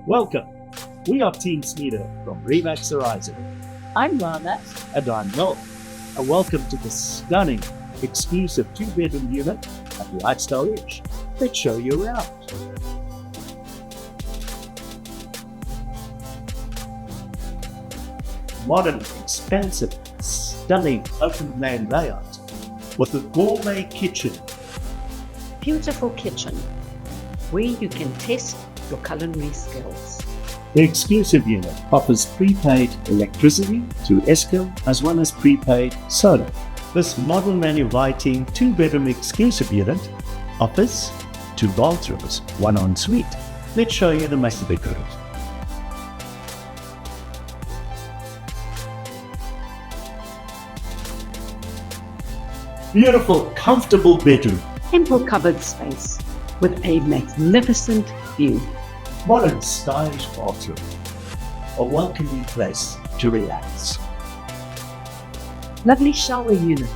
Welcome. We are Team Smeeder from Remax Horizon. I'm Rana. And I'm Noel. And welcome to the stunning, exclusive 2-bedroom unit at Lifestyle Edge. Let's show you around. Modern, expansive, stunning open plan layout with a gourmet kitchen. Beautiful kitchen where you can test your culinary skills. The exclusive unit offers prepaid electricity through Eskom as well as prepaid solar. This modern and inviting 2-bedroom exclusive unit offers 2 bathrooms, 1 ensuite. Let's show you the master bedroom. Beautiful, comfortable bedroom. Ample covered space with a magnificent view. Modern, stylish bathroom. A welcoming place to relax. Lovely shower unit.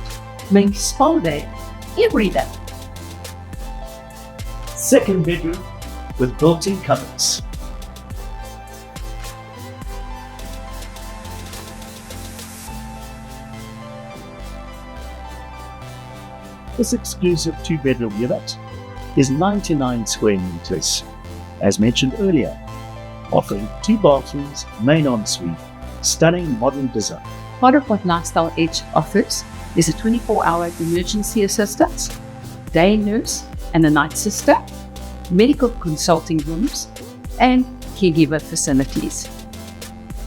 Make spa day every day. Second bedroom with built-in cupboards. This exclusive 2-bedroom unit is 99 square meters, as mentioned earlier, offering 2 bathrooms, main ensuite, stunning modern design. Part of what Lifestyle Edge offers is a 24-hour emergency assistance, day nurse and a night sister, medical consulting rooms, and caregiver facilities.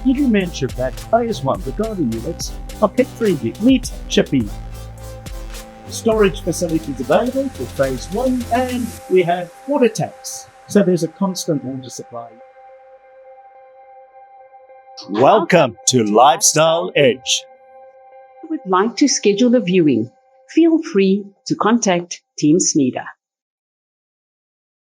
Did you mention that phase 1, the garden units, are pet-friendly, meat, chippy? Storage facilities available for phase 1, and we have water tanks, so there's a constant water supply. Welcome to Lifestyle Edge. If you would like to schedule a viewing, feel free to contact Team Smeeder.